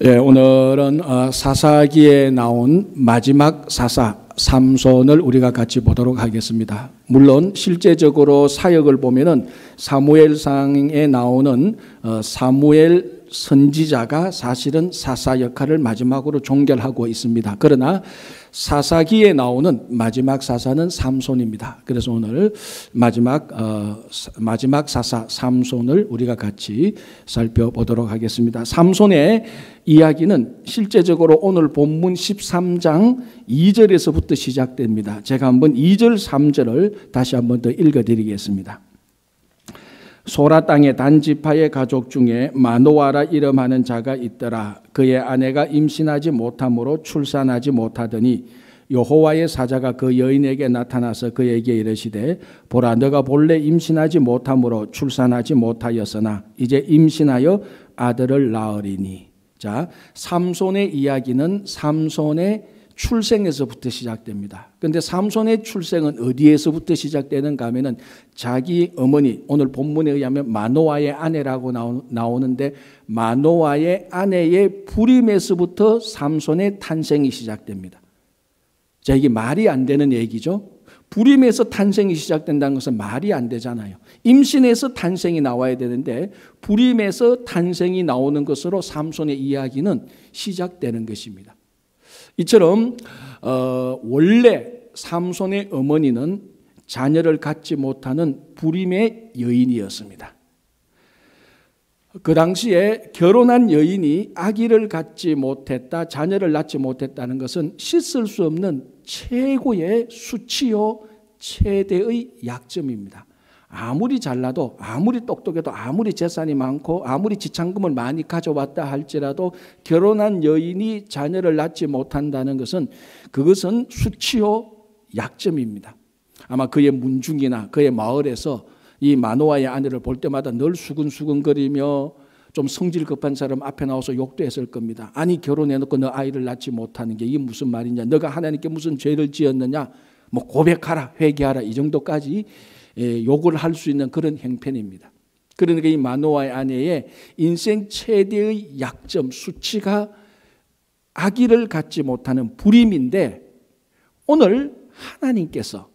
예, 오늘은 사사기에 나온 마지막 사사 삼손을 우리가 같이 보도록 하겠습니다. 물론 실제적으로 사역을 보면은 사무엘상에 나오는 사무엘 선지자가 사실은 사사 역할을 마지막으로 종결하고 있습니다. 그러나 사사기에 나오는 마지막 사사는 삼손입니다. 그래서 오늘 마지막 사사 삼손을 우리가 같이 살펴보도록 하겠습니다. 삼손의 이야기는 실제적으로 오늘 본문 13장 2절에서부터 시작됩니다. 제가 한번 2절 3절을 다시 한번 더 읽어드리겠습니다. 소라 땅의 단지파의 가족 중에 마노아라 이름하는 자가 있더라. 그의 아내가 임신하지 못함으로 출산하지 못하더니 여호와의 사자가 그 여인에게 나타나서 그에게 이르시되 보라, 너가 본래 임신하지 못함으로 출산하지 못하였으나 이제 임신하여 아들을 낳으리니. 자, 삼손의 이야기는 삼손의 출생에서부터 시작됩니다. 그런데 삼손의 출생은 어디에서부터 시작되는가 하면은 자기 어머니, 오늘 본문에 의하면 마노아의 아내라고 나오는데 마노아의 아내의 불임에서부터 삼손의 탄생이 시작됩니다. 자, 이게 말이 안 되는 얘기죠. 불임에서 탄생이 시작된다는 것은 말이 안 되잖아요. 임신에서 탄생이 나와야 되는데 불임에서 탄생이 나오는 것으로 삼손의 이야기는 시작되는 것입니다. 이처럼 원래 삼손의 어머니는 자녀를 갖지 못하는 불임의 여인이었습니다. 그 당시에 결혼한 여인이 아기를 갖지 못했다, 자녀를 낳지 못했다는 것은 씻을 수 없는 최고의 수치요 최대의 약점입니다. 아무리 잘나도, 아무리 똑똑해도, 아무리 재산이 많고, 아무리 지참금을 많이 가져왔다 할지라도 결혼한 여인이 자녀를 낳지 못한다는 것은 그것은 수치요 약점입니다. 아마 그의 문중이나 그의 마을에서 이 마노아의 아내를 볼 때마다 늘 수근수근거리며 좀 성질 급한 사람 앞에 나와서 욕도 했을 겁니다. 아니, 결혼해놓고 너 아이를 낳지 못하는 게 이게 무슨 말이냐, 너가 하나님께 무슨 죄를 지었느냐, 뭐 고백하라, 회개하라, 이 정도까지 욕을 할 수 있는 그런 형편입니다. 그러니까 이 마노아의 아내의 인생 최대의 약점, 수치가 아기를 갖지 못하는 불임인데, 오늘 하나님께서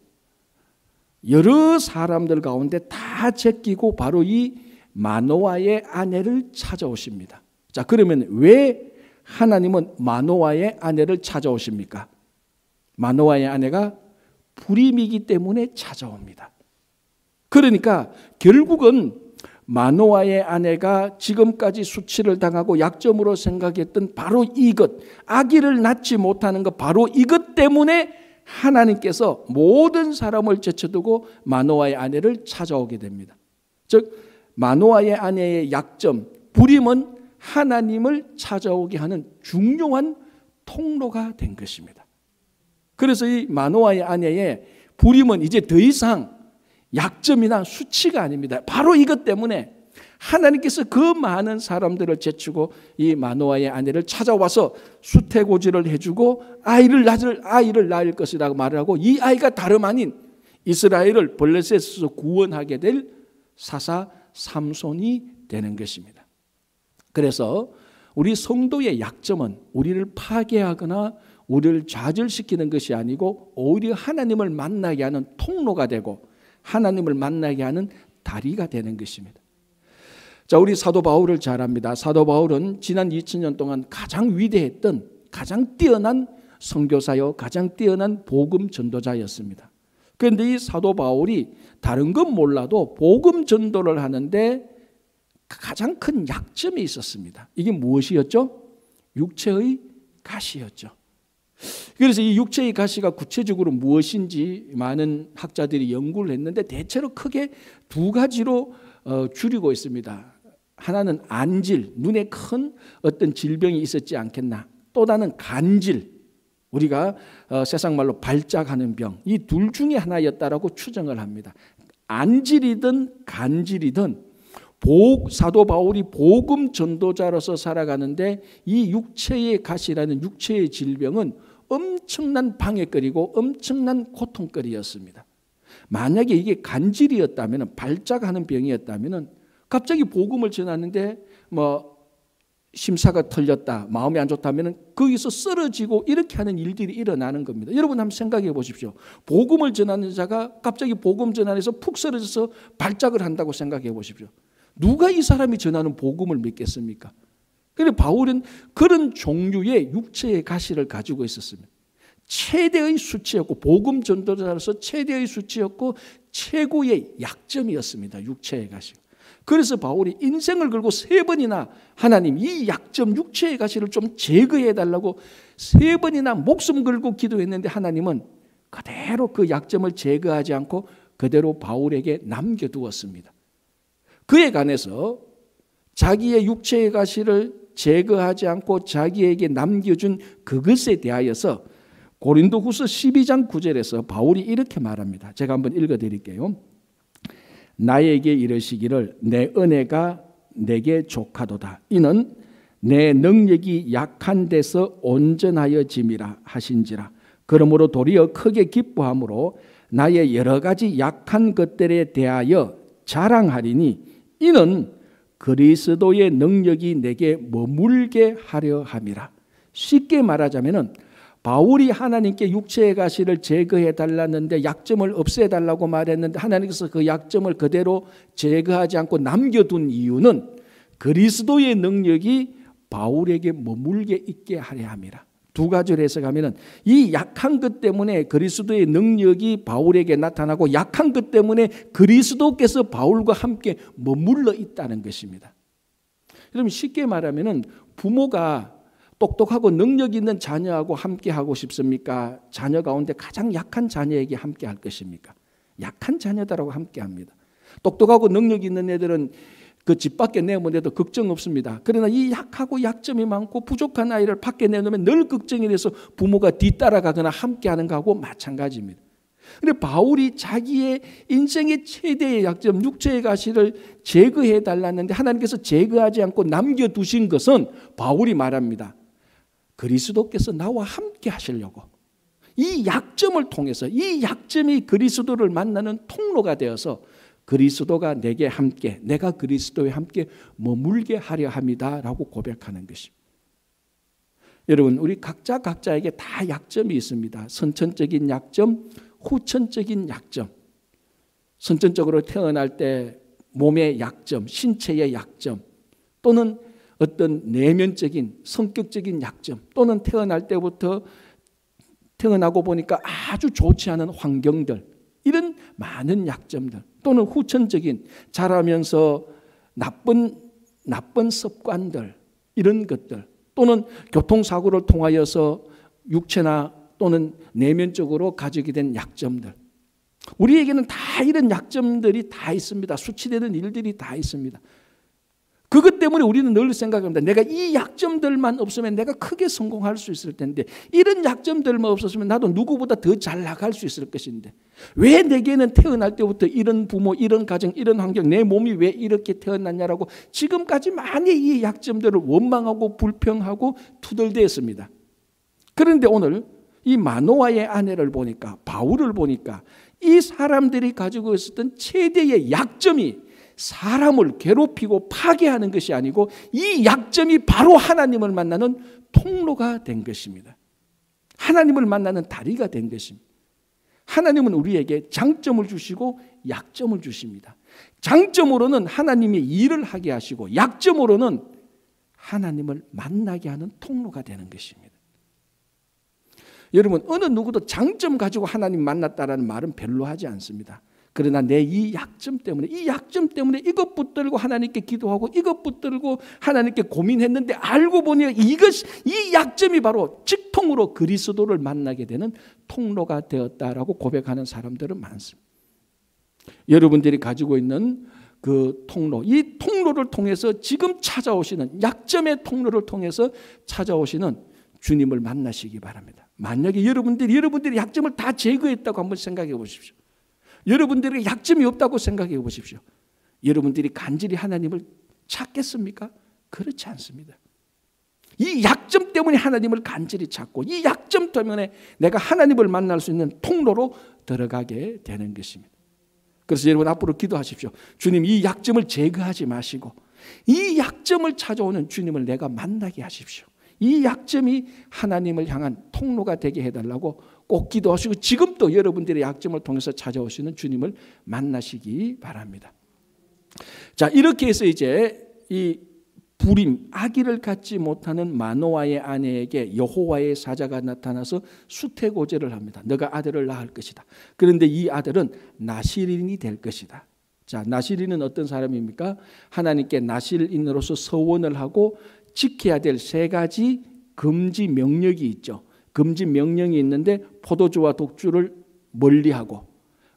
여러 사람들 가운데 다 제끼고 바로 이 마노아의 아내를 찾아오십니다. 자, 그러면 왜 하나님은 마노아의 아내를 찾아오십니까? 마노아의 아내가 불임이기 때문에 찾아옵니다. 그러니까 결국은 마노아의 아내가 지금까지 수치를 당하고 약점으로 생각했던 바로 이것, 아기를 낳지 못하는 것, 바로 이것 때문에 하나님께서 모든 사람을 제쳐두고 마노아의 아내를 찾아오게 됩니다. 즉 마노아의 아내의 약점, 불임은 하나님을 찾아오게 하는 중요한 통로가 된 것입니다. 그래서 이 마노아의 아내의 불임은 이제 더 이상 약점이나 수치가 아닙니다. 바로 이것 때문에 하나님께서 그 많은 사람들을 제치고 이 마노아의 아내를 찾아와서 수태고지를 해주고 아이를 낳을 것이라고 말을 하고, 이 아이가 다름 아닌 이스라엘을 블레셋에서 구원하게 될 사사 삼손이 되는 것입니다. 그래서 우리 성도의 약점은 우리를 파괴하거나 우리를 좌절시키는 것이 아니고 오히려 하나님을 만나게 하는 통로가 되고 하나님을 만나게 하는 다리가 되는 것입니다. 자, 우리 사도 바울을 잘 압니다. 사도 바울은 지난 2000년 동안 가장 위대했던, 가장 뛰어난 선교사요, 가장 뛰어난 복음 전도자였습니다. 그런데 이 사도 바울이 다른 건 몰라도 복음 전도를 하는데 가장 큰 약점이 있었습니다. 이게 무엇이었죠? 육체의 가시였죠. 그래서 이 육체의 가시가 구체적으로 무엇인지 많은 학자들이 연구를 했는데 대체로 크게 두 가지로 줄이고 있습니다. 하나는 안질, 눈에 큰 어떤 질병이 있었지 않겠나. 또 다른 간질, 우리가 세상 말로 발작하는 병, 이 둘 중에 하나였다라고 추정을 합니다. 안질이든 간질이든 사도 바울이 복음 전도자로서 살아가는데 이 육체의 가시라는 육체의 질병은 엄청난 방해거리고 엄청난 고통거리였습니다. 만약에 이게 간질이었다면, 발작하는 병이었다면 갑자기 복음을 전하는데 심사가 틀렸다, 마음이 안 좋다면 거기서 쓰러지고 이렇게 하는 일들이 일어나는 겁니다. 여러분 한번 생각해 보십시오. 복음을 전하는 자가 갑자기 복음 전환에서 푹 쓰러져서 발작을 한다고 생각해 보십시오. 누가 이 사람이 전하는 복음을 믿겠습니까? 그런데 바울은 그런 종류의 육체의 가시를 가지고 있었습니다. 최대의 수치였고, 복음 전도자로서 최대의 수치였고 최고의 약점이었습니다. 육체의 가시. 그래서 바울이 인생을 걸고 3번이나 하나님 이 약점 육체의 가시를 좀 제거해 달라고 3번이나 목숨 걸고 기도했는데 하나님은 그대로 그 약점을 제거하지 않고 그대로 바울에게 남겨두었습니다. 그에 관해서 자기의 육체의 가시를 제거하지 않고 자기에게 남겨준 그것에 대하여서 고린도후서 12장 9절에서 바울이 이렇게 말합니다. 제가 한번 읽어드릴게요. 나에게 이르시기를 내 은혜가 내게 족하도다. 이는 내 능력이 약한 데서 온전하여짐이라 하신지라. 그러므로 도리어 크게 기뻐함으로 나의 여러 가지 약한 것들에 대하여 자랑하리니 이는 그리스도의 능력이 내게 머물게 하려 함이라. 쉽게 말하자면은 바울이 하나님께 육체의 가시를 제거해 달랐는데 약점을 없애 달라고 말했는데 하나님께서 그 약점을 그대로 제거하지 않고 남겨둔 이유는 그리스도의 능력이 바울에게 머물게 있게 하려 함이라. 2가지로 해석하면은 이 약한 것 때문에 그리스도의 능력이 바울에게 나타나고 약한 것 때문에 그리스도께서 바울과 함께 머물러 있다는 것입니다. 여러분 쉽게 말하면은 부모가 똑똑하고 능력 있는 자녀하고 함께 하고 싶습니까? 자녀 가운데 가장 약한 자녀에게 함께 할 것입니까? 약한 자녀다라고 함께 합니다. 똑똑하고 능력 있는 애들은 그 집 밖에 내보내도 걱정 없습니다. 그러나 이 약하고 약점이 많고 부족한 아이를 밖에 내놓으면 늘 걱정이 돼서 부모가 뒤따라가거나 함께하는 거하고 마찬가지입니다. 그런데 바울이 자기의 인생의 최대의 약점 육체의 가시를 제거해 달랐는데 하나님께서 제거하지 않고 남겨두신 것은 바울이 말합니다. 그리스도께서 나와 함께 하시려고 이 약점을 통해서 이 약점이 그리스도를 만나는 통로가 되어서 그리스도가 내게 함께 내가 그리스도에 함께 머물게 하려 합니다라고 고백하는 것입니다. 여러분 우리 각자에게 다 약점이 있습니다. 선천적인 약점, 후천적인 약점. 선천적으로 태어날 때 몸의 약점, 신체의 약점 또는 어떤 내면적인 성격적인 약점 또는 태어날 때부터 태어나고 보니까 아주 좋지 않은 환경들 이런 많은 약점들 또는 후천적인 자라면서 나쁜 습관들 이런 것들 또는 교통사고를 통하여서 육체나 또는 내면적으로 가지게 된 약점들 우리에게는 다 이런 약점들이 다 있습니다. 수치되는 일들이 다 있습니다. 그것 때문에 우리는 늘 생각합니다. 내가 이 약점들만 없으면 내가 크게 성공할 수 있을 텐데 이런 약점들만 없었으면 나도 누구보다 더 잘 나갈 수 있을 것인데 왜 내게는 태어날 때부터 이런 부모, 이런 가정, 이런 환경, 내 몸이 왜 이렇게 태어났냐라고 지금까지 많이 이 약점들을 원망하고 불평하고 투덜대었습니다. 그런데 오늘 이 마노아의 아내를 보니까 바울을 보니까 이 사람들이 가지고 있었던 최대의 약점이 사람을 괴롭히고 파괴하는 것이 아니고 이 약점이 바로 하나님을 만나는 통로가 된 것입니다. 하나님을 만나는 다리가 된 것입니다. 하나님은 우리에게 장점을 주시고 약점을 주십니다. 장점으로는 하나님의 일을 하게 하시고 약점으로는 하나님을 만나게 하는 통로가 되는 것입니다. 여러분 어느 누구도 장점 가지고 하나님 만났다라는 말은 별로 하지 않습니다. 그러나 내 이 약점 때문에 이것 붙들고 하나님께 기도하고 이것 붙들고 하나님께 고민했는데 알고 보니 이 약점이 바로 직통으로 그리스도를 만나게 되는 통로가 되었다라고 고백하는 사람들은 많습니다. 여러분들이 가지고 있는 그 통로, 이 통로를 통해서 지금 찾아오시는 약점의 통로를 통해서 찾아오시는 주님을 만나시기 바랍니다. 만약에 여러분들이 약점을 다 제거했다고 한번 생각해 보십시오. 여러분들에게 약점이 없다고 생각해 보십시오. 여러분들이 간절히 하나님을 찾겠습니까? 그렇지 않습니다. 이 약점 때문에 하나님을 간절히 찾고 이 약점 때문에 내가 하나님을 만날 수 있는 통로로 들어가게 되는 것입니다. 그래서 여러분 앞으로 기도하십시오. 주님 이 약점을 제거하지 마시고 이 약점을 찾아오는 주님을 내가 만나게 하십시오. 이 약점이 하나님을 향한 통로가 되게 해달라고 꼭 기도하시고, 지금도 여러분들의 약점을 통해서 찾아오시는 주님을 만나시기 바랍니다. 자, 이렇게 해서 이제 이 불임, 아기를 갖지 못하는 마노아의 아내에게 여호와의 사자가 나타나서 수태고제를 합니다. 너가 아들을 낳을 것이다. 그런데 이 아들은 나실인이 될 것이다. 자, 나실인은 어떤 사람입니까? 하나님께 나실인으로서 서원을 하고 지켜야 될 세 가지 금지 명령이 있죠. 금지 명령이 있는데 포도주와 독주를 멀리하고,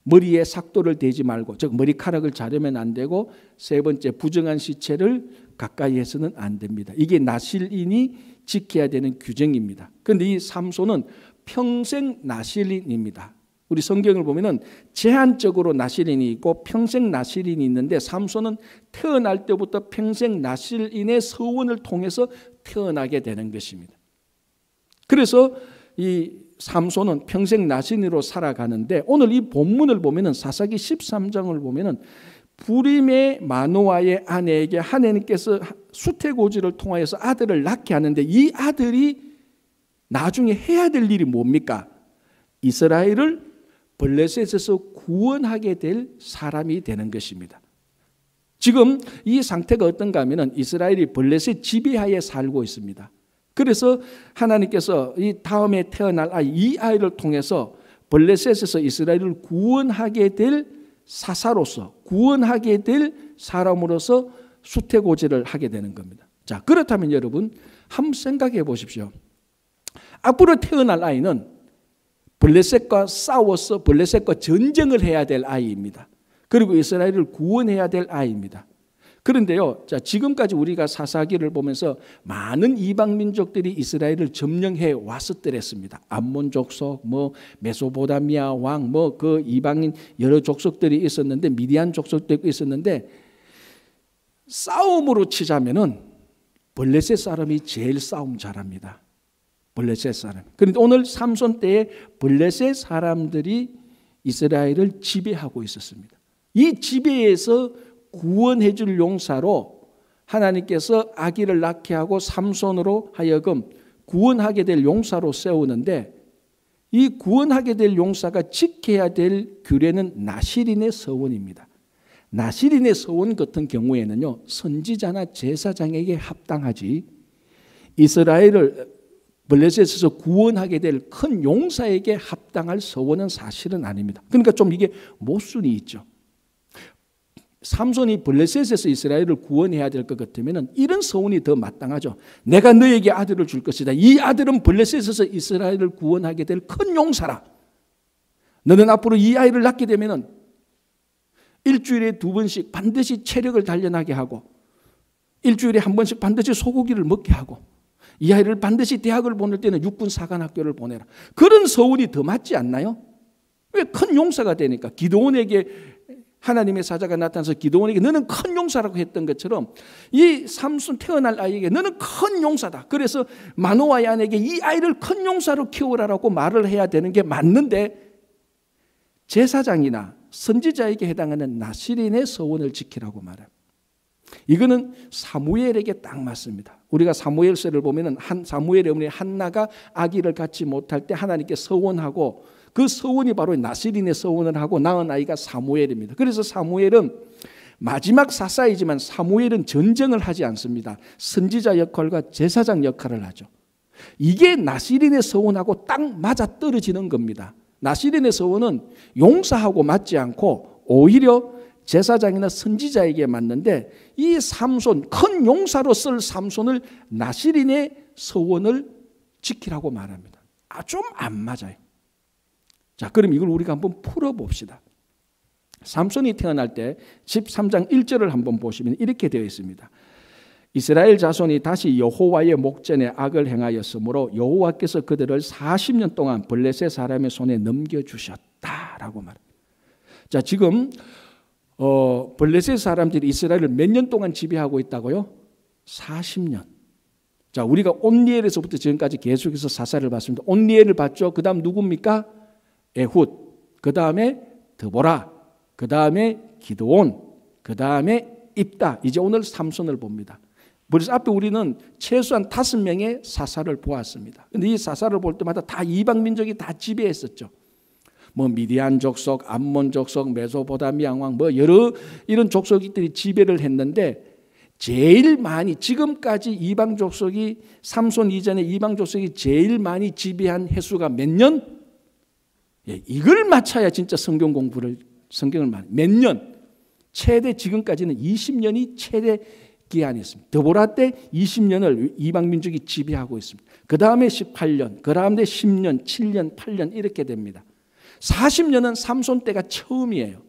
머리에 삭도를 대지 말고, 즉 머리카락을 자르면 안 되고, 세 번째 부정한 시체를 가까이 해서는 안 됩니다. 이게 나실인이 지켜야 되는 규정입니다. 그런데 이 삼손은 평생 나실인입니다. 우리 성경을 보면은 제한적으로 나실인이 있고 평생 나실인이 있는데, 삼손은 태어날 때부터 평생 나실인의 서원을 통해서 태어나게 되는 것입니다. 그래서 이 삼손은 평생 나실인으로 살아가는데, 오늘 이 본문을 보면은 사사기 13장을 보면은 불임의 마노아의 아내에게 하나님께서 수태고지를 통하여서 아들을 낳게 하는데, 이 아들이 나중에 해야 될 일이 뭡니까? 이스라엘을 블레셋에서 구원하게 될 사람이 되는 것입니다. 지금 이 상태가 어떤가 하면 이스라엘이 블레셋 지배하에 살고 있습니다. 그래서 하나님께서 이 다음에 태어날 아이, 이 아이를 통해서 블레셋에서 이스라엘을 구원하게 될 사사로서, 구원하게 될 사람으로서 수태고지를 하게 되는 겁니다. 자, 그렇다면 여러분 한번 생각해 보십시오. 앞으로 태어날 아이는 블레셋과 싸워서 블레셋과 전쟁을 해야 될 아이입니다. 그리고 이스라엘을 구원해야 될 아이입니다. 그런데요, 자, 지금까지 우리가 사사기를 보면서 많은 이방 민족들이 이스라엘을 점령해 왔었더랬습니다. 암몬 족속, 메소포타미아 왕, 그 이방인 여러 족속들이 있었는데, 미디안 족속도 있었는데, 싸움으로 치자면은 블레셋 사람이 제일 싸움 잘합니다. 블레셋 사람. 그런데 오늘 삼손 때에 블레셋 사람들이 이스라엘을 지배하고 있었습니다. 이 지배에서 구원해 줄 용사로 하나님께서 아기를 낳게 하고 삼손으로 하여금 구원하게 될 용사로 세우는데, 이 구원하게 될 용사가 지켜야 될 규례는 나실인의 서원입니다. 나실인의 서원 같은 경우에는요, 선지자나 제사장에게 합당하지, 이스라엘을 블레셋에서 구원하게 될 큰 용사에게 합당할 서원은 사실은 아닙니다. 그러니까 좀 이게 모순이 있죠. 삼손이 블레셋에서 이스라엘을 구원해야 될 것 같으면 이런 서원이 더 마땅하죠. 내가 너에게 아들을 줄 것이다. 이 아들은 블레셋에서 이스라엘을 구원하게 될 큰 용사라. 너는 앞으로 이 아이를 낳게 되면 일주일에 2번씩 반드시 체력을 단련하게 하고, 일주일에 1번씩 반드시 소고기를 먹게 하고, 이 아이를 반드시 대학을 보낼 때는 육군 사관학교를 보내라. 그런 서운이 더 맞지 않나요? 왜? 큰 용사가 되니까. 기드온에게 하나님의 사자가 나타나서 기드온에게 너는 큰 용사라고 했던 것처럼 이 삼손 태어날 아이에게 너는 큰 용사다. 그래서 마노아의 아내에게 이 아이를 큰 용사로 키우라라고 말을 해야 되는 게 맞는데, 제사장이나 선지자에게 해당하는 나실인의 서원을 지키라고 말합니다. 이거는 사무엘에게 딱 맞습니다. 우리가 사무엘서를 보면은 사무엘의 어머니 한나가 아기를 갖지 못할 때 하나님께 서원하고, 그 서원이 바로 나실인의 서원을 하고 낳은 아이가 사무엘입니다. 그래서 사무엘은 마지막 사사이지만 사무엘은 전쟁을 하지 않습니다. 선지자 역할과 제사장 역할을 하죠. 이게 나실인의 서원하고 딱 맞아 떨어지는 겁니다. 나실인의 서원은 용사하고 맞지 않고 오히려 제사장이나 선지자에게 맞는데, 이 삼손, 큰 용사로 쓸 삼손을 나실인의 서원을 지키라고 말합니다. 좀 안 맞아요. 자, 그럼 이걸 우리가 한번 풀어봅시다. 삼손이 태어날 때 13장 1절을 한번 보시면 이렇게 되어 있습니다. 이스라엘 자손이 다시 여호와의 목전에 악을 행하였으므로 여호와께서 그들을 40년 동안 블레셋 사람의 손에 넘겨주셨다라고 말합니다. 자, 지금 블레셋 사람들이 이스라엘을 몇 년 동안 지배하고 있다고요? 40년. 자, 우리가 온니엘에서부터 지금까지 계속해서 사사를 봤습니다. 온니엘을 봤죠. 그 다음 누굽니까? 에훗. 그 다음에 드보라. 그 다음에 기드온. 그 다음에 입다. 이제 오늘 삼손을 봅니다. 그래서 앞에 우리는 최소한 5명의 사사를 보았습니다. 그런데 이 사사를 볼 때마다 다 이방 민족이 다 지배했었죠. 뭐 미디안 족속, 암몬 족속, 메소포타미아 왕, 뭐 여러 이런 족속들이 지배를 했는데 제일 많이 지금까지 이방 족속이 삼손 이전에 이방 족속이 제일 많이 지배한 횟수가 몇 년? 예, 이걸 맞춰야 진짜 성경을 많이 몇 년? 최대 지금까지는 20년이 최대 기한이었습니다. 드보라 때 20년을 이방 민족이 지배하고 있습니다. 그 다음에 18년, 그 다음에 10년, 7년, 8년 이렇게 됩니다. 40년은 삼손 때가 처음이에요.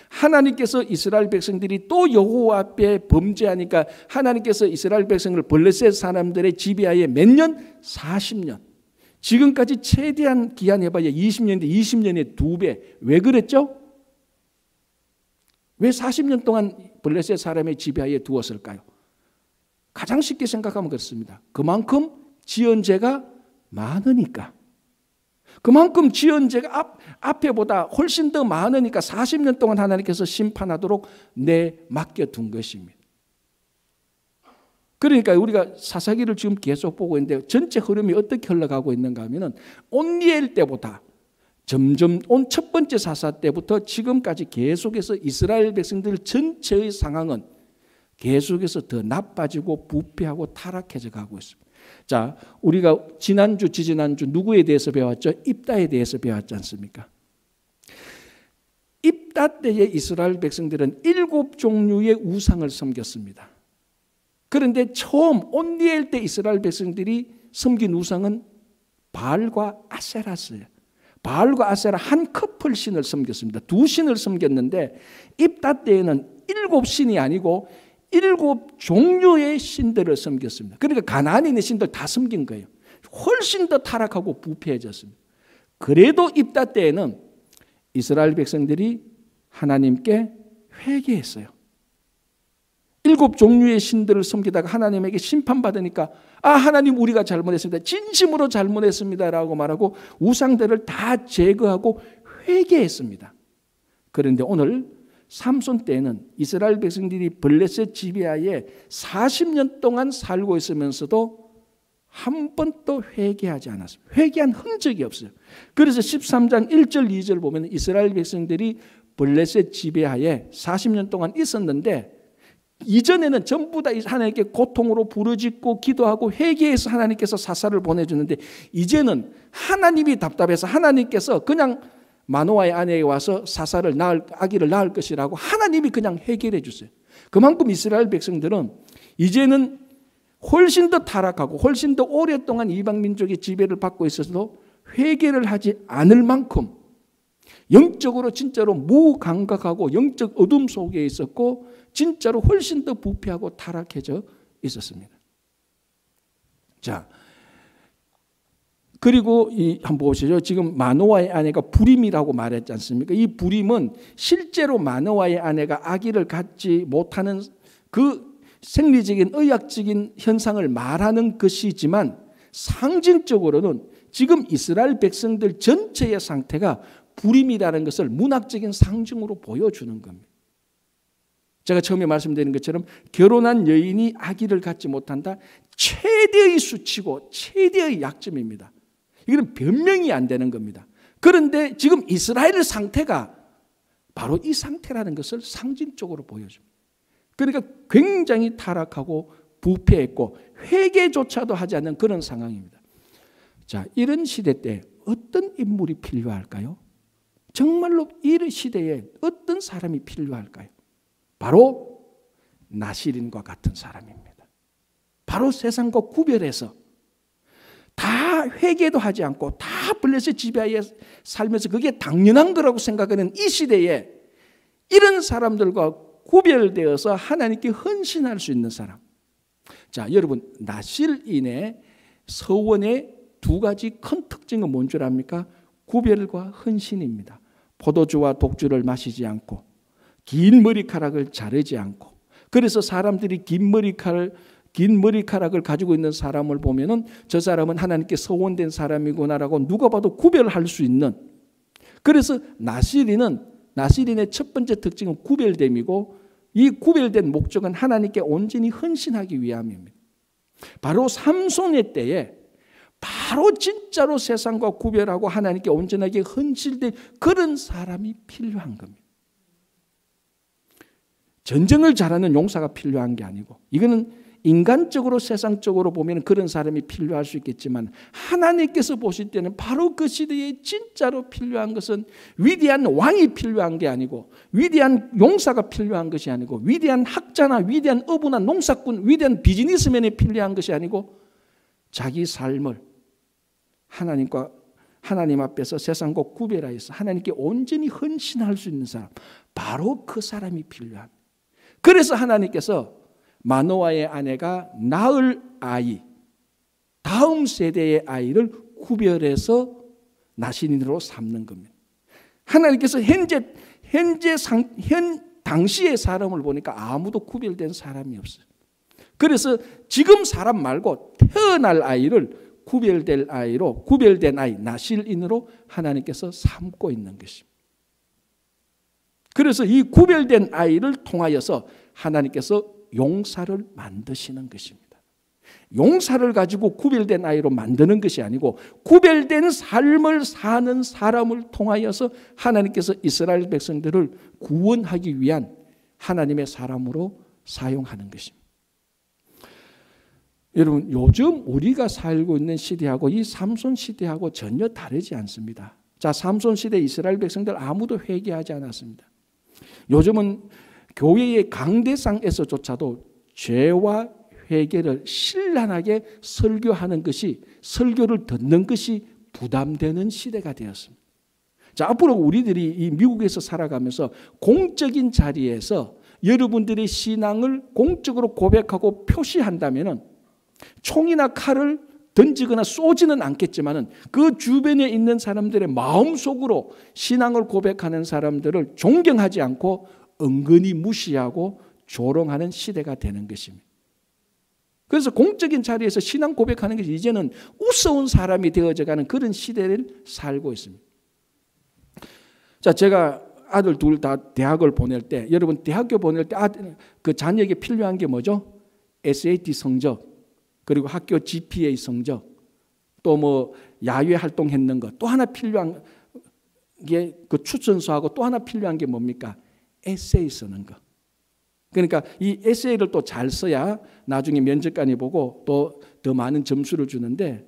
하나님께서 이스라엘 백성들이 또 여호와 앞에 범죄하니까 하나님께서 이스라엘 백성을 블레셋 사람들의 지배하에 몇 년? 40년. 지금까지 최대한 기한 해봐야 20년인데 20년의 2배. 왜 그랬죠? 왜 40년 동안 블레셋 사람의 지배하에 두었을까요? 가장 쉽게 생각하면 그렇습니다. 그만큼 지연죄가 많으니까. 그만큼 지연죄가 앞에보다 훨씬 더 많으니까 40년 동안 하나님께서 심판하도록 맡겨둔 것입니다. 그러니까 우리가 사사기를 지금 계속 보고 있는데 전체 흐름이 어떻게 흘러가고 있는가 하면은 온니엘 때보다 점점 온 첫 번째 사사 때부터 지금까지 계속해서 이스라엘 백성들 전체의 상황은 계속해서 더 나빠지고 부패하고 타락해져 가고 있습니다. 자, 우리가 지난주, 지지난주 누구에 대해서 배웠죠? 입다에 대해서 배웠지 않습니까? 입다 때의 이스라엘 백성들은 7종류의 우상을 섬겼습니다. 그런데 처음 온니엘 때 이스라엘 백성들이 섬긴 우상은 바알과 아세라스예요. 바알과 아세라 한 커플 신을 섬겼습니다. 2신을 섬겼는데 입다 때에는 7신이 아니고 7종류의 신들을 섬겼습니다. 그러니까 가나안에 있는 신들 다 섬긴 거예요. 훨씬 더 타락하고 부패해졌습니다. 그래도 입다 때에는 이스라엘 백성들이 하나님께 회개했어요. 7종류의 신들을 섬기다가 하나님에게 심판받으니까 하나님 우리가 잘못했습니다. 진심으로 잘못했습니다라고 말하고 우상들을 다 제거하고 회개했습니다. 그런데 오늘 삼손 때에는 이스라엘 백성들이 블레셋 지배하에 40년 동안 살고 있으면서도 한 번도 회개하지 않았습니다. 회개한 흔적이 없어요. 그래서 13장 1절 2절 보면 이스라엘 백성들이 블레셋 지배하에 40년 동안 있었는데 이전에는 전부 다 하나님께 고통으로 부르짖고 기도하고 회개해서 하나님께서 사사를 보내주는데 이제는 하나님이 답답해서 하나님께서 그냥 마노아의 아내에게 와서 아기를 낳을 것이라고 하나님이 그냥 해결해 주세요. 그만큼 이스라엘 백성들은 이제는 훨씬 더 타락하고 훨씬 더 오랫동안 이방 민족의 지배를 받고 있어서도 회개를 하지 않을 만큼 영적으로 진짜로 무감각하고 영적 어둠 속에 있었고 진짜로 훨씬 더 부패하고 타락해져 있었습니다. 자, 그리고 한번 보시죠. 지금 마노아의 아내가 불임이라고 말했지 않습니까? 이 불임은 실제로 마노아의 아내가 아기를 갖지 못하는 그 생리적인 의학적인 현상을 말하는 것이지만 상징적으로는 지금 이스라엘 백성들 전체의 상태가 불임이라는 것을 문학적인 상징으로 보여주는 겁니다. 제가 처음에 말씀드린 것처럼 결혼한 여인이 아기를 갖지 못한다. 최대의 수치고 최대의 약점입니다. 이건 변명이 안 되는 겁니다. 그런데 지금 이스라엘의 상태가 바로 이 상태라는 것을 상징적으로 보여줍니다. 그러니까 굉장히 타락하고 부패했고 회개조차도 하지 않는 그런 상황입니다. 자, 이런 시대 때 어떤 인물이 필요할까요? 정말로 이 시대에 어떤 사람이 필요할까요? 바로 나실인과 같은 사람입니다. 바로 세상과 구별해서 다 회개도 하지 않고 다 블레셋 지배하에 살면서 그게 당연한 거라고 생각하는 이 시대에 이런 사람들과 구별되어서 하나님께 헌신할 수 있는 사람. 자, 여러분, 나실인의 서원의 2가지 큰 특징은 뭔 줄 압니까? 구별과 헌신입니다. 포도주와 독주를 마시지 않고 긴 머리카락을 자르지 않고, 그래서 사람들이 긴 머리카락을 가지고 있는 사람을 보면은 저 사람은 하나님께 서원된 사람이구나라고 누가 봐도 구별할 수 있는, 그래서 나실인의 첫 번째 특징은 구별됨이고 이 구별된 목적은 하나님께 온전히 헌신하기 위함입니다. 바로 삼손의 때에 바로 진짜로 세상과 구별하고 하나님께 온전하게 헌신된 그런 사람이 필요한 겁니다. 전쟁을 잘하는 용사가 필요한 게 아니고, 이거는 인간적으로 세상적으로 보면 그런 사람이 필요할 수 있겠지만 하나님께서 보실 때는 바로 그 시대에 진짜로 필요한 것은 위대한 왕이 필요한 게 아니고, 위대한 용사가 필요한 것이 아니고, 위대한 학자나 위대한 어부나 농사꾼, 위대한 비즈니스맨이 필요한 것이 아니고, 자기 삶을 하나님 앞에서 세상과 구별하여서 하나님께 온전히 헌신할 수 있는 사람, 바로 그 사람이 필요합니다. 그래서 하나님께서 마노아의 아내가 낳을 아이, 다음 세대의 아이를 구별해서 나신인으로 삼는 겁니다. 하나님께서 현 당시의 사람을 보니까 아무도 구별된 사람이 없어요. 그래서 지금 사람 말고 태어날 아이를 구별된 아이, 나실인으로 하나님께서 삼고 있는 것입니다. 그래서 이 구별된 아이를 통하여서 하나님께서 용사를 만드시는 것입니다. 용사를 가지고 구별된 아이로 만드는 것이 아니고, 구별된 삶을 사는 사람을 통하여서 하나님께서 이스라엘 백성들을 구원하기 위한 하나님의 사람으로 사용하는 것입니다. 여러분, 요즘 우리가 살고 있는 시대하고 이 삼손 시대하고 전혀 다르지 않습니다. 자, 삼손 시대 이스라엘 백성들 아무도 회개하지 않았습니다. 요즘은 교회의 강대상에서조차도 죄와 회개를 신랄하게 설교하는 것이, 설교를 듣는 것이 부담되는 시대가 되었습니다. 자, 앞으로 우리들이 이 미국에서 살아가면서 공적인 자리에서 여러분들의 신앙을 공적으로 고백하고 표시한다면은 총이나 칼을 던지거나 쏘지는 않겠지만은 그 주변에 있는 사람들의 마음속으로 신앙을 고백하는 사람들을 존경하지 않고 은근히 무시하고 조롱하는 시대가 되는 것입니다. 그래서 공적인 자리에서 신앙 고백하는 것이 이제는 우스운 사람이 되어져가는 그런 시대를 살고 있습니다. 자, 제가 아들 둘 다 대학을 보낼 때, 여러분 대학교 보낼 때 그 자녀에게 필요한 게 뭐죠? SAT 성적, 그리고 학교 GPA 성적, 또 뭐 야외 활동했는 것, 또 하나 필요한 게 그 추천서하고 또 하나 필요한 게 뭡니까? 에세이 쓰는 거. 그러니까 이 에세이를 또 잘 써야 나중에 면접관이 보고 또 더 많은 점수를 주는데,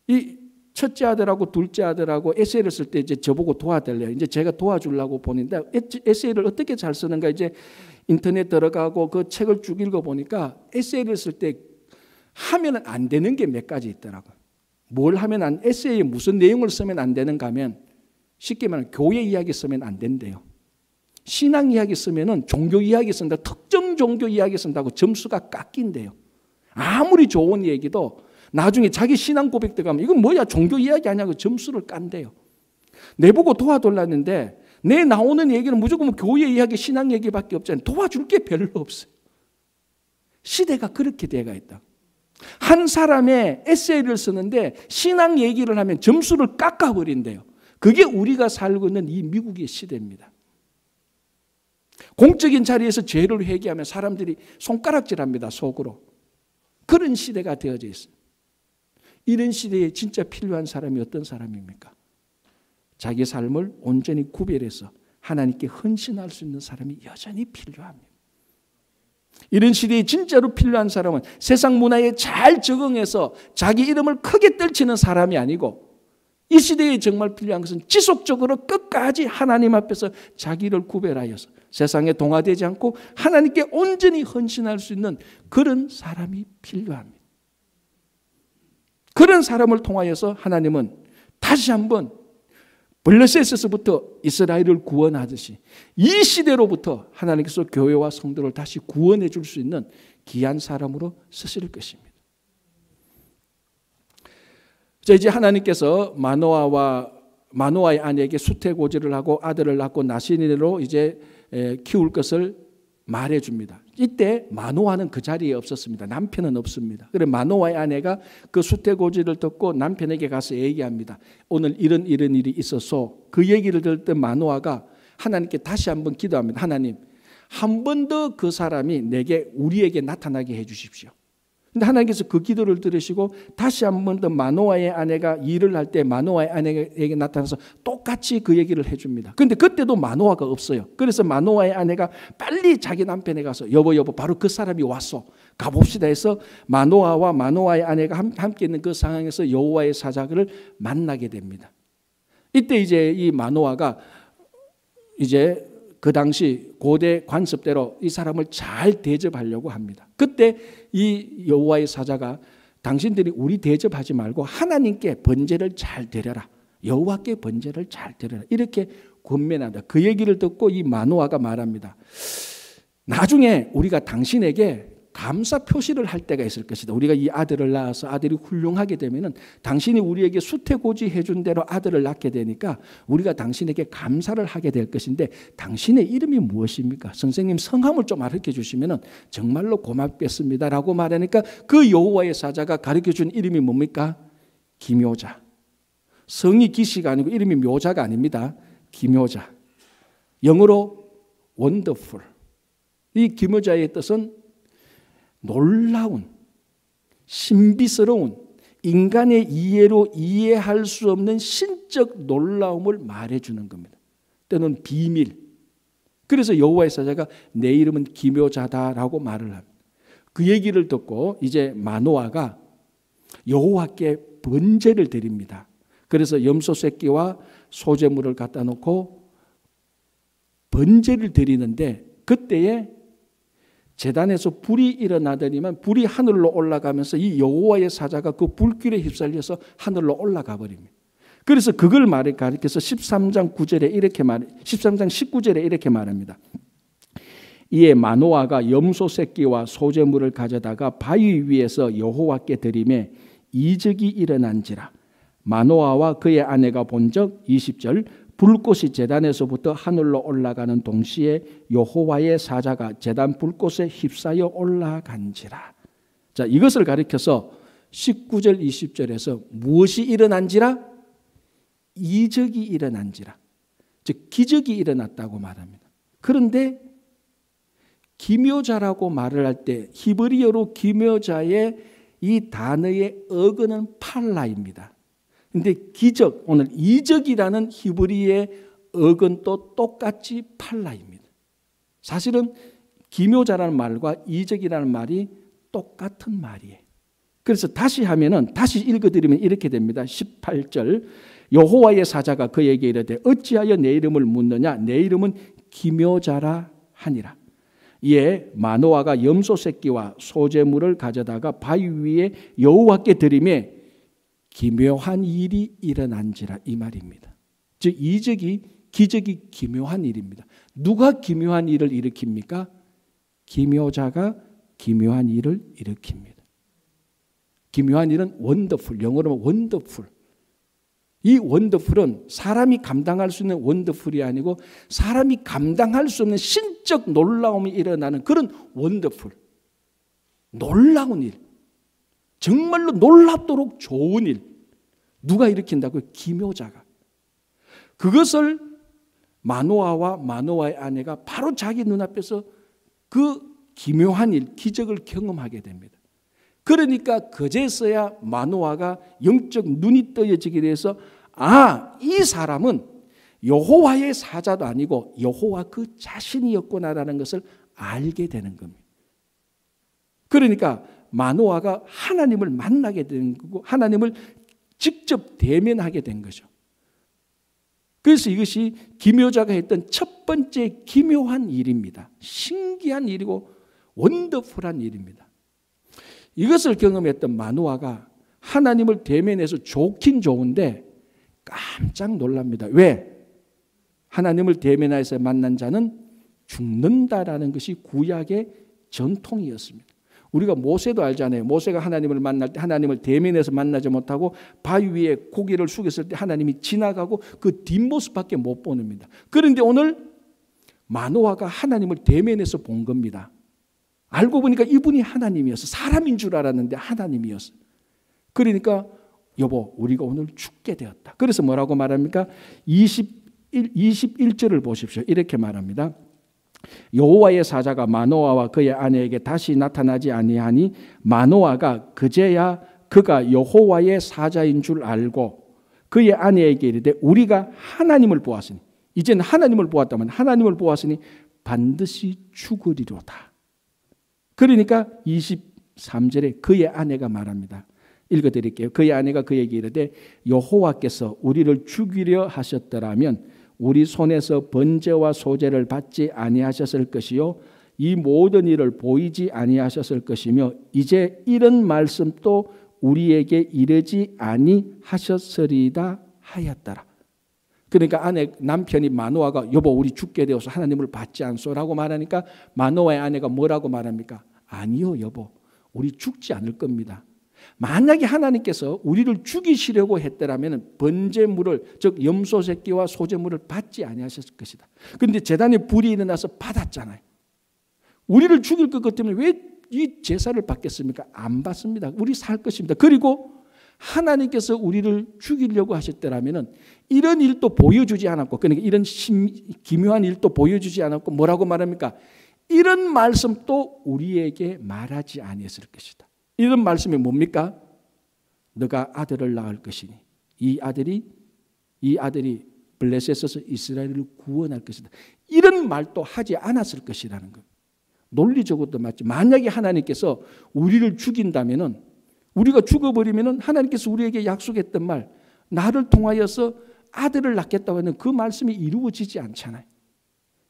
이 첫째 아들하고 둘째 아들하고 에세이를 쓸 때 이제 저보고 도와달래요. 이제 제가 도와주려고 보는데 에세이를 어떻게 잘 쓰는가 이제 인터넷 들어가고 그 책을 쭉 읽어보니까 에세이를 쓸 때 하면 안 되는 게 몇 가지 있더라고요. 뭘 하면 에세이에 무슨 내용을 쓰면 안 되는가 하면, 쉽게 말하면 교회 이야기 쓰면 안 된대요. 신앙 이야기 쓰면은 종교 이야기 쓴다, 특정 종교 이야기 쓴다고 점수가 깎인대요. 아무리 좋은 얘기도 나중에 자기 신앙 고백 들어가면 이건 뭐야, 종교 이야기 아니냐고 점수를 깐대요. 내보고 도와달라는데 내 나오는 얘기는 무조건 교회 이야기, 신앙 얘기밖에 없잖아요. 도와줄 게 별로 없어요. 시대가 그렇게 돼가 있다. 한 사람의 에세이를 쓰는데 신앙 얘기를 하면 점수를 깎아버린대요. 그게 우리가 살고 있는 이 미국의 시대입니다. 공적인 자리에서 죄를 회개하면 사람들이 손가락질합니다, 속으로. 그런 시대가 되어져 있어요. 이런 시대에 진짜 필요한 사람이 어떤 사람입니까? 자기 삶을 온전히 구별해서 하나님께 헌신할 수 있는 사람이 여전히 필요합니다. 이런 시대에 진짜로 필요한 사람은 세상 문화에 잘 적응해서 자기 이름을 크게 떨치는 사람이 아니고, 이 시대에 정말 필요한 것은 지속적으로 끝까지 하나님 앞에서 자기를 구별하여서 세상에 동화되지 않고 하나님께 온전히 헌신할 수 있는 그런 사람이 필요합니다. 그런 사람을 통하여서 하나님은 다시 한번 블레셋에서부터 이스라엘을 구원하듯이 이 시대로부터 하나님께서 교회와 성도를 다시 구원해 줄 수 있는 귀한 사람으로 쓰실 것입니다. 자, 이제 하나님께서 마노아의 아내에게 수태고지를 하고 아들을 낳고 나신인으로 이제 키울 것을 말해줍니다. 이때 마노아는 그 자리에 없었습니다. 남편은 없습니다. 그래서 마노아의 아내가 그 수태고지를 듣고 남편에게 가서 얘기합니다. 오늘 이런 일이 있어서 그 얘기를 들을 때 마노아가 하나님께 다시 한번 기도합니다. 하나님, 한 번 더 그 사람이 우리에게 나타나게 해 주십시오. 근데 하나님께서 그 기도를 들으시고 다시 한 번 더 마노아의 아내가 일을 할 때 마노아의 아내에게 나타나서 똑같이 그 얘기를 해줍니다. 그런데 그때도 마노아가 없어요. 그래서 마노아의 아내가 빨리 자기 남편에 가서 여보 바로 그 사람이 왔어. 가봅시다 해서 마노아와 마노아의 아내가 함께 있는 그 상황에서 여호와의 사자를 만나게 됩니다. 이때 이제 이 마노아가 이제 그 당시 고대 관습대로 이 사람을 잘 대접하려고 합니다. 그때 이 여호와의 사자가 당신들이 우리 대접하지 말고 하나님께 번제를 잘 드려라. 여호와께 번제를 잘 드려라. 이렇게 권면한다. 그 얘기를 듣고 이 마노아가 말합니다. 나중에 우리가 당신에게 감사 표시를 할 때가 있을 것이다. 우리가 이 아들을 낳아서 아들이 훌륭하게 되면은 당신이 우리에게 수태고지 해준 대로 아들을 낳게 되니까 우리가 당신에게 감사를 하게 될 것인데 당신의 이름이 무엇입니까? 선생님 성함을 좀 가르쳐 주시면은 정말로 고맙겠습니다라고 말하니까 그 여호와의 사자가 가르쳐 준 이름이 뭡니까? 기묘자. 성이 기시가 아니고 이름이 묘자가 아닙니다. 기묘자. 영어로 wonderful. 이 기묘자의 뜻은 놀라운, 신비스러운, 인간의 이해로 이해할 수 없는 신적 놀라움을 말해주는 겁니다. 때는 비밀. 그래서 여호와의 사자가 내 이름은 기묘자다라고 말을 합니다. 그 얘기를 듣고 이제 마노아가 여호와께 번제를 드립니다. 그래서 염소 새끼와 소제물을 갖다 놓고 번제를 드리는데 그때에 제단에서 불이 일어나더니만 불이 하늘로 올라가면서 이 여호와의 사자가 그 불길에 휩쓸려서 하늘로 올라가 버립니다. 그래서 그걸 가리켜서 13장 19절에 이렇게 말합니다. 이에 마노아가 염소 새끼와 소제물을 가져다가 바위 위에서 여호와께 드리매 이적이 일어난지라. 마노아와 그의 아내가 본적 20절 불꽃이 제단에서부터 하늘로 올라가는 동시에 여호와의 사자가 제단 불꽃에 휩싸여 올라간지라. 자, 이것을 가리켜서 19절 20절에서 무엇이 일어난지라? 이적이 일어난지라. 즉 기적이 일어났다고 말합니다. 그런데 기묘자라고 말을 할 때 히브리어로 기묘자의 이 단어의 어근은 팔라입니다. 근데 기적, 오늘 이적이라는 히브리의 어근도 똑같이 팔라입니다. 사실은 기묘자라는 말과 이적이라는 말이 똑같은 말이에요. 그래서 다시 읽어드리면 이렇게 됩니다. 18절 여호와의 사자가 그에게 이르되 어찌하여 내 이름을 묻느냐? 내 이름은 기묘자라 하니라. 이에 마노아가 염소 새끼와 소제물을 가져다가 바위 위에 여호와께 드리매 기묘한 일이 일어난지라 이 말입니다. 즉 기적이 기묘한 일입니다. 누가 기묘한 일을 일으킵니까? 기묘자가 기묘한 일을 일으킵니다. 기묘한 일은 원더풀, 영어로 원더풀. 이 원더풀은 사람이 감당할 수 있는 원더풀이 아니고 사람이 감당할 수 없는 신적 놀라움이 일어나는 그런 원더풀. 놀라운 일. 정말로 놀랍도록 좋은 일. 누가 일으킨다고요? 기묘자가. 그것을 마노아와 마노아의 아내가 바로 자기 눈앞에서 그 기묘한 일, 기적을 경험하게 됩니다. 그러니까 그제서야 마노아가 영적 눈이 떠여지게 돼서 이 사람은 여호와의 사자도 아니고 여호와 그 자신이었구나라는 것을 알게 되는 겁니다. 그러니까 마노아가 하나님을 만나게 된 거고 하나님을 직접 대면하게 된 거죠. 그래서 이것이 기묘자가 했던 첫 번째 기묘한 일입니다. 신기한 일이고 원더풀한 일입니다. 이것을 경험했던 마노아가 하나님을 대면해서 좋긴 좋은데 깜짝 놀랍니다. 왜? 하나님을 대면해서 만난 자는 죽는다라는 것이 구약의 전통이었습니다. 우리가 모세도 알잖아요. 모세가 하나님을 만날 때 하나님을 대면해서 만나지 못하고 바위 위에 고개를 숙였을 때 하나님이 지나가고 그 뒷모습밖에 못 보냅니다. 그런데 오늘 마노아가 하나님을 대면해서 본 겁니다. 알고 보니까 이분이 하나님이었어. 사람인 줄 알았는데 하나님이었어. 그러니까 여보 우리가 오늘 죽게 되었다. 그래서 뭐라고 말합니까? 21절을 보십시오. 이렇게 말합니다. 여호와의 사자가 마노아와 그의 아내에게 다시 나타나지 아니하니 마노아가 그제야 그가 여호와의 사자인 줄 알고 그의 아내에게 이르되 우리가 하나님을 보았으니, 이제는 하나님을 보았다면 하나님을 보았으니 반드시 죽으리로다. 그러니까 23절에 그의 아내가 말합니다. 읽어드릴게요. 그의 아내가 그에게 이르되 여호와께서 우리를 죽이려 하셨더라면 우리 손에서 번제와 소제를 받지 아니하셨을 것이요 이 모든 일을 보이지 아니하셨을 것이며 이제 이런 말씀도 우리에게 이르지 아니하셨으리다 하였더라. 그러니까 남편이 마노아가 여보 우리 죽게 되어서 하나님을 받지 않소라고 말하니까 마노아의 아내가 뭐라고 말합니까? 아니요 여보 우리 죽지 않을 겁니다. 만약에 하나님께서 우리를 죽이시려고 했더라면 번제물을 즉 염소 새끼와 소제물을 받지 아니하셨을 것이다. 그런데 제단에 불이 일어나서 받았잖아요. 우리를 죽일 것 때문에 왜 이 제사를 받겠습니까? 안 받습니다. 우리 살 것입니다. 그리고 하나님께서 우리를 죽이려고 하셨더라면 이런 일도 보여주지 않았고, 그러니까 이런 기묘한 일도 보여주지 않았고 뭐라고 말합니까? 이런 말씀도 우리에게 말하지 아니했을 것이다. 이런 말씀이 뭡니까? 너가 아들을 낳을 것이니 이 아들이 블레셋에서 이스라엘을 구원할 것이다. 이런 말도 하지 않았을 것이라는 것. 논리적으로도 맞지. 만약에 하나님께서 우리를 죽인다면은, 우리가 죽어버리면은 하나님께서 우리에게 약속했던 말, 나를 통하여서 아들을 낳겠다고 하는 그 말씀이 이루어지지 않잖아요.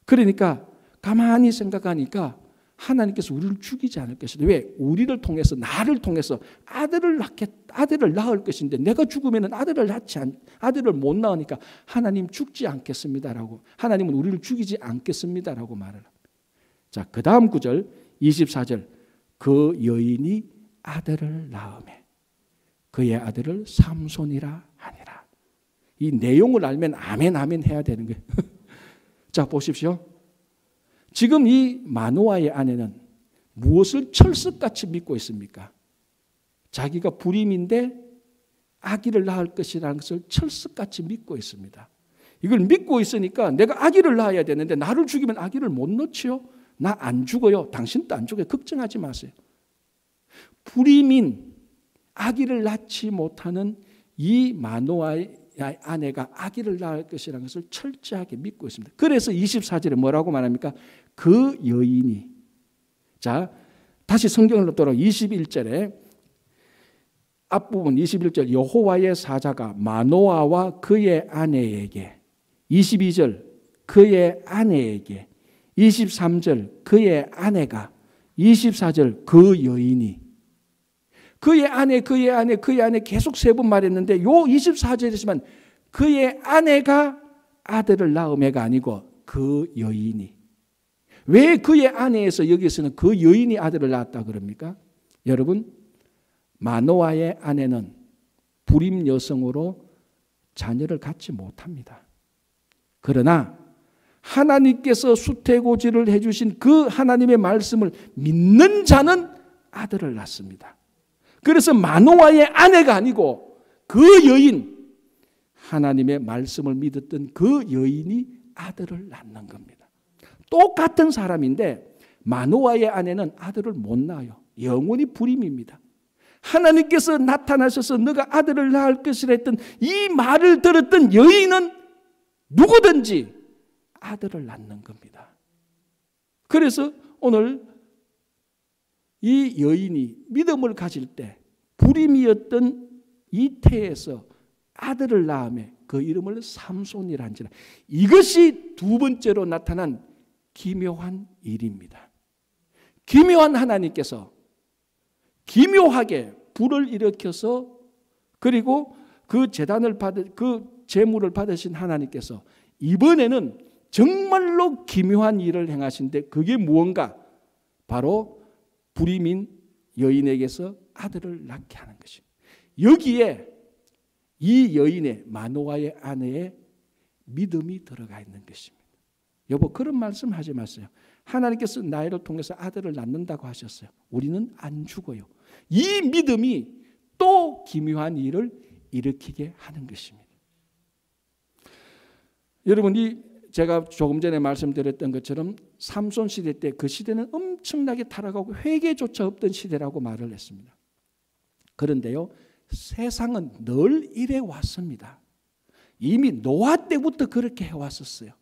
그러니까 가만히 생각하니까 하나님께서 우리를 죽이지 않을 것이다. 왜? 우리를 통해서, 나를 통해서 아들을 낳을 것인데 내가 죽으면 아들을 못 낳으니까 하나님 죽지 않겠습니다라고, 하나님은 우리를 죽이지 않겠습니다라고 말을 합니다. 자, 그 다음 구절 24절 그 여인이 아들을 낳으매 그의 아들을 삼손이라 하니라. 이 내용을 알면 아멘 아멘 해야 되는 거예요. 자, 보십시오. 지금 이 마노아의 아내는 무엇을 철석같이 믿고 있습니까? 자기가 불임인데 아기를 낳을 것이라는 것을 철석같이 믿고 있습니다. 이걸 믿고 있으니까 내가 아기를 낳아야 되는데 나를 죽이면 아기를 못 낳지요. 나 안 죽어요. 당신도 안 죽어요. 걱정하지 마세요. 불임인 아기를 낳지 못하는 이 마노아의 아내가 아기를 낳을 것이라는 것을 철저하게 믿고 있습니다. 그래서 24절에 뭐라고 말합니까? 그 여인이. 자, 다시 성경으로 돌아가 21절에 앞부분 21절 여호와의 사자가 마노아와 그의 아내에게, 22절 그의 아내에게, 23절 그의 아내가, 24절 그 여인이. 그의 아내 계속 세 번 말했는데 요 24절이지만 그의 아내가 아들을 낳음에가 아니고 그 여인이. 왜 그의 아내에서 여기서는 그 여인이 아들을 낳았다 그럽니까? 여러분, 마노아의 아내는 불임 여성으로 자녀를 갖지 못합니다. 그러나 하나님께서 수태고지를 해주신 그 하나님의 말씀을 믿는 자는 아들을 낳습니다. 그래서 마노아의 아내가 아니고 그 여인, 하나님의 말씀을 믿었던 그 여인이 아들을 낳는 겁니다. 똑같은 사람인데 마노아의 아내는 아들을 못 낳아요. 영원히 불임입니다. 하나님께서 나타나셔서 너가 아들을 낳을 것이라 했던 이 말을 들었던 여인은 누구든지 아들을 낳는 겁니다. 그래서 오늘 이 여인이 믿음을 가질 때 불임이었던 이 태에서 아들을 낳음에 그 이름을 삼손이라 한지라. 이것이 두 번째로 나타난 기묘한 일입니다. 기묘한 하나님께서 기묘하게 불을 일으켜서, 그리고 그 제단을 그 제물을 받으신 하나님께서 이번에는 정말로 기묘한 일을 행하신데 그게 무언가? 바로 불임인 여인에게서 아들을 낳게 하는 것입니다. 여기에 이 여인의, 마노아의 아내의 믿음이 들어가 있는 것입니다. 여보, 그런 말씀 하지 마세요. 하나님께서 나를 통해서 아들을 낳는다고 하셨어요. 우리는 안 죽어요. 이 믿음이 또 기묘한 일을 일으키게 하는 것입니다. 여러분, 이 제가 조금 전에 말씀드렸던 것처럼 삼손 시대 때 그 시대는 엄청나게 타락하고 회개조차 없던 시대라고 말을 했습니다. 그런데요, 세상은 늘 이래 왔습니다. 이미 노아 때부터 그렇게 해왔었어요.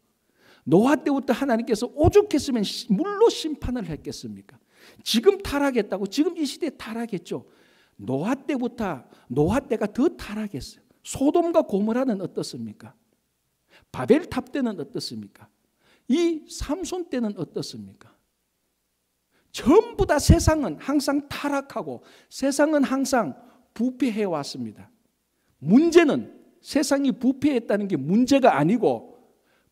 노아 때부터 하나님께서 오죽했으면 물로 심판을 했겠습니까? 지금 타락했다고 지금 이 시대에 타락했죠. 노아 때가 더 타락했어요. 소돔과 고모라는 어떻습니까? 바벨탑 때는 어떻습니까? 이 삼손 때는 어떻습니까? 전부 다 세상은 항상 타락하고 세상은 항상 부패해 왔습니다. 문제는 세상이 부패했다는 게 문제가 아니고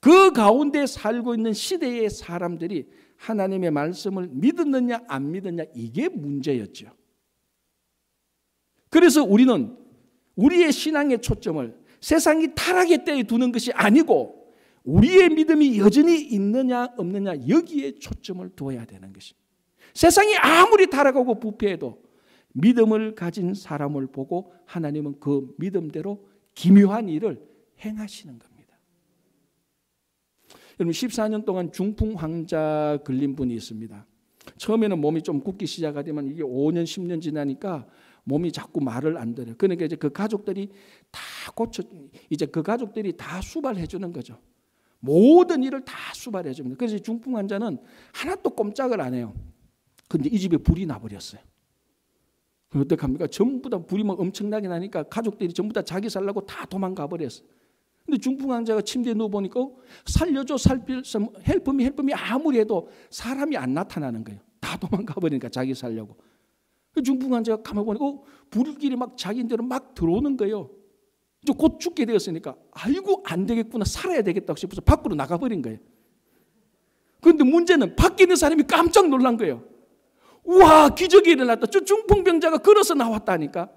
그 가운데 살고 있는 시대의 사람들이 하나님의 말씀을 믿었느냐 안 믿었느냐 이게 문제였죠. 그래서 우리는 우리의 신앙의 초점을 세상이 타락의 때에 두는 것이 아니고 우리의 믿음이 여전히 있느냐 없느냐 여기에 초점을 두어야 되는 것입니다. 세상이 아무리 타락하고 부패해도 믿음을 가진 사람을 보고 하나님은 그 믿음대로 기묘한 일을 행하시는 겁니다. 여러분 14년 동안 중풍 환자 걸린 분이 있습니다. 처음에는 몸이 좀 굳기 시작하더만 이게 5년 10년 지나니까 몸이 자꾸 말을 안 들어요. 그러니까 이제 그 가족들이 다 그 가족들이 다 수발해 주는 거죠. 모든 일을 다 수발해 줍니다. 그래서 중풍 환자는 하나도 꼼짝을 안 해요. 근데 이 집에 불이 나버렸어요. 어떡합니까? 전부 다 불이 막 엄청나게 나니까 가족들이 전부 다 자기 살라고 다 도망가 버렸어요. 근데 중풍 환자가 침대에 누워보니까 살려줘, 헬프미 아무리 해도 사람이 안 나타나는 거예요. 다 도망가 버리니까 자기 살려고. 중풍 환자가 가만 보니까 불길이 막 자기인대로 막 들어오는 거예요. 곧 죽게 되었으니까 아이고 안 되겠구나, 살아야 되겠다고 싶어서 밖으로 나가버린 거예요. 그런데 문제는 밖에 있는 사람이 깜짝 놀란 거예요. 우와, 기적이 일어났다. 저 중풍병자가 걸어서 나왔다니까.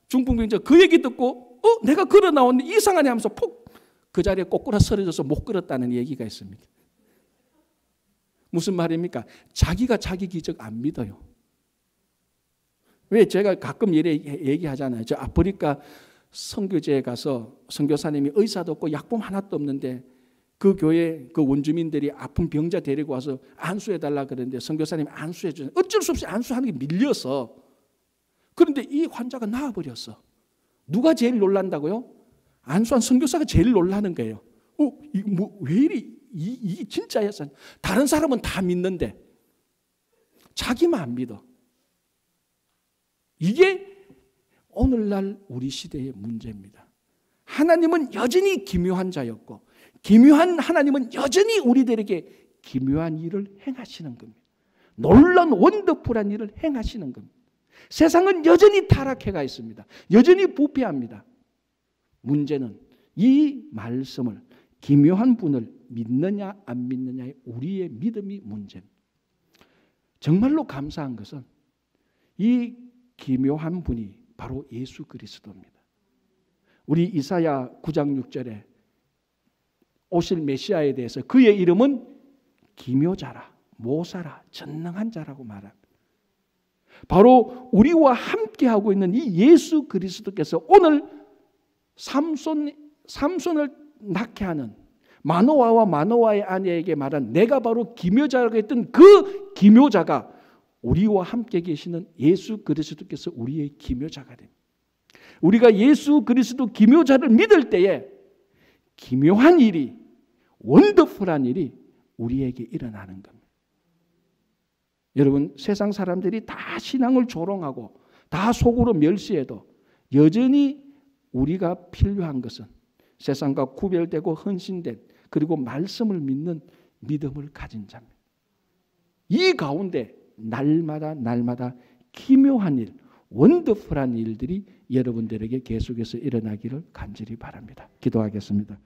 중풍병자가 그 얘기 듣고 내가 걸어 나왔는데 이상하네 하면서 폭 그 자리에 꼬꾸라 쓰러져서 못 걸었다는 얘기가 있습니다. 무슨 말입니까? 자기가 자기 기적 안 믿어요. 왜 제가 가끔 이래 얘기하잖아요. 저 아프리카 선교제에 가서 선교사님이 의사도 없고 약품 하나도 없는데 그 교회 그 원주민들이 아픈 병자 데리고 와서 안수해달라 그러는데 선교사님이 안수해 주는 어쩔 수 없이 안수하는 게 밀려서 그런데 이 환자가 나아버렸어. 누가 제일 놀란다고요? 안수한 선교사가 제일 놀라는 거예요. 왜 이리 이게 진짜였어? 다른 사람은 다 믿는데 자기만 안 믿어. 이게 오늘날 우리 시대의 문제입니다. 하나님은 여전히 기묘한 자였고 기묘한 하나님은 여전히 우리들에게 기묘한 일을 행하시는 겁니다. 놀라운 원더풀한 일을 행하시는 겁니다. 세상은 여전히 타락해가 있습니다. 여전히 부패합니다. 문제는 이 말씀을 기묘한 분을 믿느냐 안 믿느냐의 우리의 믿음이 문제입니다. 정말로 감사한 것은 이 기묘한 분이 바로 예수 그리스도입니다. 우리 이사야 9장 6절에 오실 메시아에 대해서 그의 이름은 기묘자라, 모사라, 전능한 자라고 말합니다. 바로 우리와 함께하고 있는 이 예수 그리스도께서 오늘 삼손을 낳게 하는 마노아와 마노아의 아내에게 말한 내가 바로 기묘자라고 했던 그 기묘자가 우리와 함께 계시는 예수 그리스도께서 우리의 기묘자가 됩니다. 우리가 예수 그리스도 기묘자를 믿을 때에 기묘한 일이, 원더풀한 일이 우리에게 일어나는 겁니다. 여러분, 세상 사람들이 다 신앙을 조롱하고 다 속으로 멸시해도 여전히 우리가 필요한 것은 세상과 구별되고 헌신된 그리고 말씀을 믿는 믿음을 가진 자입니다. 이 가운데 날마다 기묘한 일, 원더풀한 일들이 여러분들에게 계속해서 일어나기를 간절히 바랍니다. 기도하겠습니다.